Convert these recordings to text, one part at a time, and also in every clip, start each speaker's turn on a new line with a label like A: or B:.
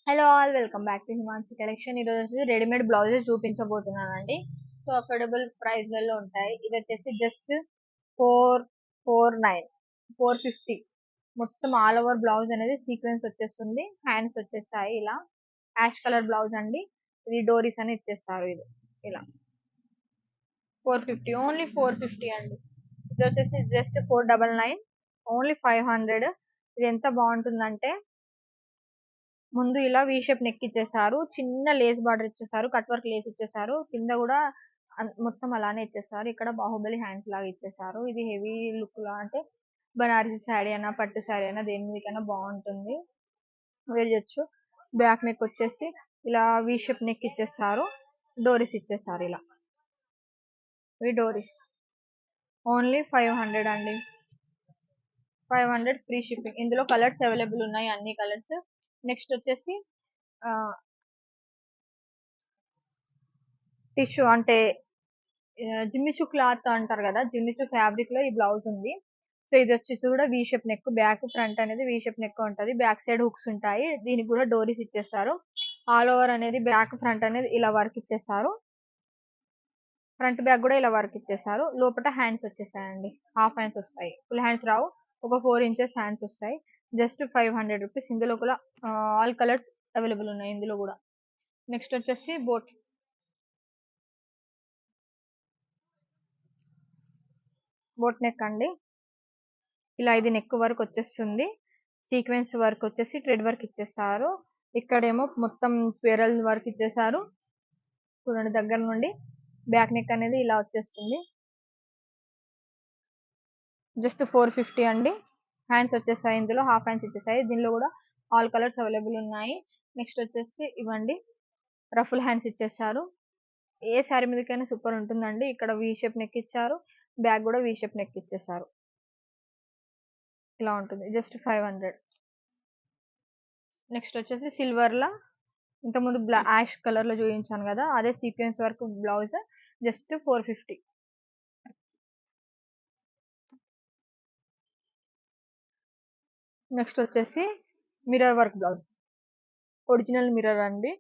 A: Hello all welcome back to Himanshi collection. ఈరోజు వచ్చేసి readymade blouses చూపించబోతున్నానండి. సో అఫోర్డబుల్ ప్రైస్లలో ఉంటాయి. ఇది వచ్చేసి జస్ట్ 449 450. మొత్తం ఆల్ ఓవర్ బ్లౌజ్ అనేది సీక్వెన్స్ వచ్చేస్తుంది. హ్యాండ్స్ వచ్చేస్తాయి ఇలా. యాష్ కలర్ బ్లౌజ్ అండి. ఇది డోరీస్ అని ఇచ్చేస్తారు. ఇది ఇలా 450, ఓన్లీ 450 అండి. ఇది వచ్చేసి జస్ట్ 499, ఓన్లీ 500. ఇది ఎంత బాగుంటుందంటే ముందు ఇలా వి షేప్ నెక్ ఇచ్చేసారు, చిన్న లేస్ బార్డర్ ఇచ్చేసారు, కట్ వర్క్ లేస్ ఇచ్చేసారు, కింద కూడా మొత్తం అలానే ఇచ్చేసారు. ఇక్కడ బాహుబలి హ్యాండ్స్ లాగా ఇచ్చేసారు. ఇది హెవీ లుక్ లా అంటే బనారసి శారీ అయినా పట్టు శారీ అయినా దేని మీదకైనా బాగుంటుంది, వేర్ చేయొచ్చు. బ్యాక్ నెక్ వచ్చేసి ఇలా వి షేప్ నెక్ ఇచ్చేసారు, డోరీస్ ఇచ్చేసారు ఇలా. ఇవి డోరీస్ ఓన్లీ 500 అండి. 500 ఫ్రీ షిప్పింగ్. ఇందులో కలర్స్ అవైలబుల్ ఉన్నాయి, అన్ని కలర్స్. నెక్స్ట్ వచ్చేసి టిష్యూ అంటే జిమ్మిచు క్లాత్ అంటారు కదా, జిమ్మిచు ఫ్యాబ్రిక్ లో ఈ బ్లౌజ్ ఉంది. సో ఇది వచ్చేసి కూడా V shape neck, back front అనేది వి షేప్ నెక్ ఉంటది, బ్యాక్ సైడ్ హుక్స్ ఉంటాయి. దీనికి కూడా డోరీస్ ఇచ్చేస్తారు. ఆల్ ఓవర్ అనేది బ్యాక్ ఫ్రంట్ అనేది ఇలా వర్క్ ఇచ్చేసారు, ఫ్రంట్ బ్యాక్ కూడా ఇలా వర్క్ ఇచ్చేసారు. లోపల హ్యాండ్స్ వచ్చేసాయండి, హాఫ్ హ్యాండ్స్ వస్తాయి, ఫుల్ హ్యాండ్స్ రావు. ఒక 4 ఇంచెస్ హ్యాండ్స్ వస్తాయి. Just 500 rupees. ఇందులో కూడా ఆల్ కలర్స్ అవైలబుల్ ఉన్నాయి ఇందులో కూడా. నెక్స్ట్ వచ్చేసి బోట్ నెక్ అండి. ఇలా ఇది నెక్ వర్క్ వచ్చేస్తుంది, సీక్వెన్స్ వర్క్ వచ్చేసి థ్రెడ్ వర్క్ ఇచ్చేసారు. ఇక్కడేమో మొత్తం పెరల్ వర్క్ ఇచ్చేసారు. చూడండి దగ్గర నుండి. బ్యాక్ నెక్ అనేది ఇలా వచ్చేస్తుంది. జస్ట్ 450 అండి. హ్యాండ్స్ వచ్చేసాయి, ఇందులో హాఫ్ హ్యాండ్స్ ఇచ్చేసాయి. దీనిలో కూడా ఆల్ కలర్స్ అవైలబుల్ ఉన్నాయి. నెక్స్ట్ వచ్చేసి ఇవ్వండి, రఫుల్ హ్యాండ్స్ ఇచ్చేసారు. ఏ శారీ మీదకైనా సూపర్ ఉంటుందండి. ఇక్కడ వి షేప్ నెక్ ఇచ్చారు, బ్యాక్ కూడా వి షేప్ నెక్ ఇచ్చేసారు. ఇలా ఉంటుంది, జస్ట్ 500. నెక్స్ట్ వచ్చేసి సిల్వర్ లా ఇంతకుముందు యాష్ కలర్ లో చూపించాను కదా, అదే sequence work blouse, just 450. Next వచ్చేసి mirror work blouse, original mirror అండి.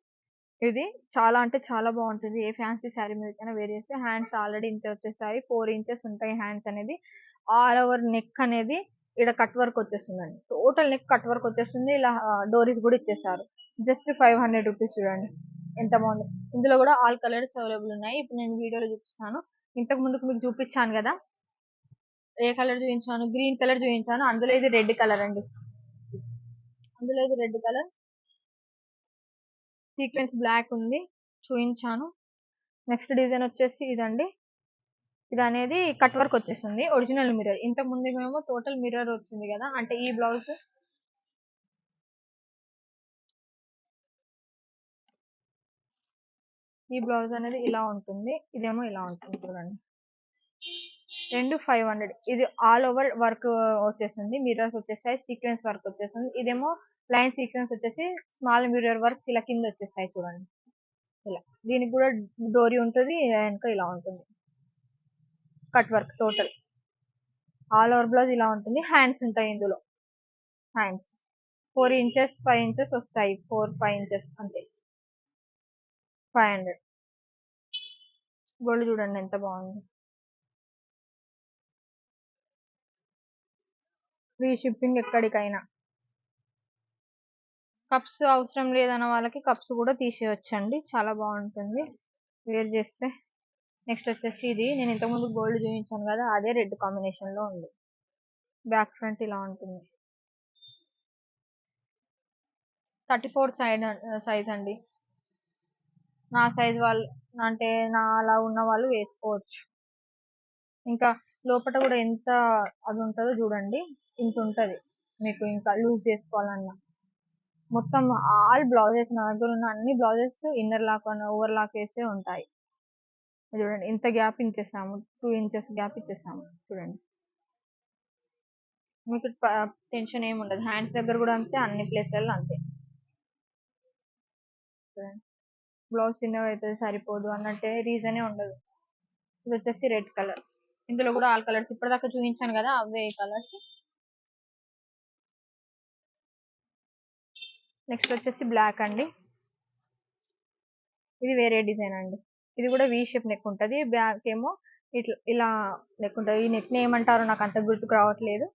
A: ఇది చాలా అంటే చాలా బాగుంటుంది. ఏ ఫ్యాన్సీ శారీ మీదకైనా వేర్ చేస్తే. హ్యాండ్స్ ఆల్రెడీ ఇంత వచ్చేసాయి, 4 ఇంచెస్ ఉంటాయి హ్యాండ్స్ అనేది. ఆల్ ఓవర్ నెక్ అనేది ఇక్కడ కట్ వర్క్ వచ్చేస్తుందండి, టోటల్ నెక్ కట్ వర్క్ వచ్చేస్తుంది. ఇలా డోరీస్ కూడా ఇచ్చేసారు. Just 500 rupees. చూడండి ఎంత బాగుంది. ఇందులో కూడా ఆల్ కలర్స్ అవైలబుల్ ఉన్నాయి. ఇప్పుడు నేను వీడియోలో చూపిస్తాను. ఇంతకు ముందుకు మీకు చూపించాను కదా, ఏ కలర్ చూపించాను, గ్రీన్ కలర్ చూపించాను. అందులో ఇది రెడ్ కలర్ అండి. అందులో ఇది రెడ్ కలర్, సీక్వెన్స్ బ్లాక్ ఉంది, చూపించాను. నెక్స్ట్ డిజైన్ వచ్చేసి ఇదండి. ఇది అనేది కట్ వర్క్ వచ్చేస్తుంది, ఒరిజినల్ మిర్రర్. ఇంతకు ముందు ఏమో టోటల్ మిర్రర్ వచ్చింది కదా, అంటే ఈ బ్లౌజ్ అనేది ఇలా ఉంటుంది, ఇదేమో ఇలా ఉంటుంది. చూడండి, రెండు 500. ఇది ఆల్ ఓవర్ వర్క్ వచ్చేస్తుంది, మిర్రర్స్ వచ్చేసాయి, సీక్వెన్స్ వర్క్ వచ్చేస్తుంది. ఇదేమో లైన్ సీక్వెన్స్ వచ్చేసి స్మాల్ మిర్రర్ వర్క్స్ ఇలా కింద వచ్చేసాయి. చూడండి ఇలా. దీనికి కూడా డోరీ ఉంటుంది, వెనక ఇలా ఉంటుంది, cut work total. All over blouse ఇలా ఉంటుంది. హ్యాండ్స్ ఉంటాయి ఇందులో. హ్యాండ్స్ 4 ఇంచెస్ 5 ఇంచెస్ వస్తాయి, 4-5 ఇంచెస్ అంతే. 500. గోల్డ్ చూడండి ఎంత బాగుంది. ఫ్రీ షిప్పింగ్ ఎక్కడికైనా. కప్స్ అవసరం లేదన్న వాళ్ళకి కప్స్ కూడా తీసేయొచ్చండి, చాలా బాగుంటుంది వేర్ చేస్తే. నెక్స్ట్ వచ్చేసి ఇది నేను ఇంతకుముందు గోల్డ్ చూపించాను కదా, అదే రెడ్ కాంబినేషన్ లో ఉంది. బ్యాక్ ఫ్రంట్ ఇలా ఉంటుంది. 34 సైజ్ అండి. నా సైజ్ వాళ్ళు అంటే నా అలా ఉన్న వాళ్ళు వేసుకోవచ్చు. ఇంకా లోపల కూడా ఎంత అది ఉంటుందో చూడండి, ఇంత ఉంటది. మీకు ఇంకా లూజ్ చేసుకోవాలన్నా. మొత్తం ఆల్ బ్లౌజెస్ నా దగ్గర ఉన్న అన్ని blouses inner lock over lock వేసే ఉంటాయి. చూడండి ఇంత గ్యాప్ ఇచ్చేసాము, 2 ఇంచెస్ గ్యాప్ ఇచ్చేసాము. చూడండి మీకు టెన్షన్ ఏమి ఉండదు. హ్యాండ్స్ దగ్గర కూడా అంతే, అన్ని ప్లేస్లలో అంతే. చూడండి, బ్లౌజ్ చిన్నగా అవుతుంది సరిపోదు అన్నట్టే రీజనే ఉండదు. ఇది వచ్చేసి రెడ్ కలర్. ఇందులో కూడా ఆల్ కలర్స్ ఇప్పటిదాకా చూపించాను కదా, అవే కలర్స్. నెక్స్ట్ వచ్చేసి బ్లాక్ అండి. ఇది వేరే డిజైన్ అండి. ఇది కూడా వి షేప్ నెక్ ఉంటుంది. బ్యాక్ ఏమో ఇట్లా ఇలా నెక్ ఉంటుంది. ఈ నెక్ ఏమంటారో నాకు అంత గుర్తుకు రావట్లేదు.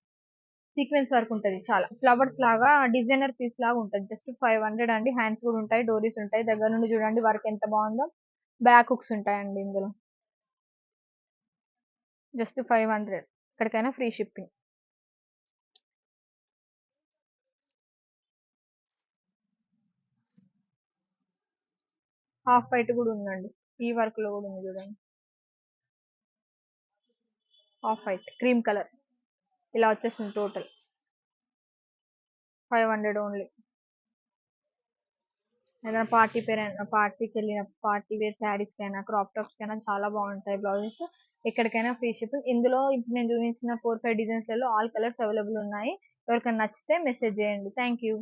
A: సీక్వెన్స్ వర్క్ ఉంటుంది. చాలా ఫ్లవర్స్ లాగా డిజైనర్ పీస్ లాగా ఉంటుంది. జస్ట్ 500 అండి. హ్యాండ్స్ కూడా ఉంటాయి, డోరీస్ ఉంటాయి. దగ్గర నుండి చూడండి వర్క్ ఎంత బాగుందో. బ్యాక్ హుక్స్ ఉంటాయండి ఇందులో. జస్ట్ 500. ఎక్కడికైనా ఫ్రీ షిప్పింగ్. హాఫ్ వైట్ కూడా ఉందండి. ఈ వర్క్ లో కూడా ఉంది చూడండి. హాఫ్ వైట్ క్రీమ్ కలర్ ఇలా వచ్చేసింది. Total 500 only. ఏదైనా పార్టీకి వెళ్ళిన పార్టీ వేర్ శారీస్ కైనా, క్రాప్ టాప్స్ కైనా చాలా బాగుంటాయి బ్లౌజెస్. ఎక్కడికైనా ఫ్రీ షిప్పింగ్. ఇందులో ఇప్పుడు నేను చూపించిన 4-5 డిజైన్స్ లలో ఆల్ కలర్స్ అవైలబుల్ ఉన్నాయి. ఎవరికైనా నచ్చితే మెసేజ్ చేయండి. Thank you.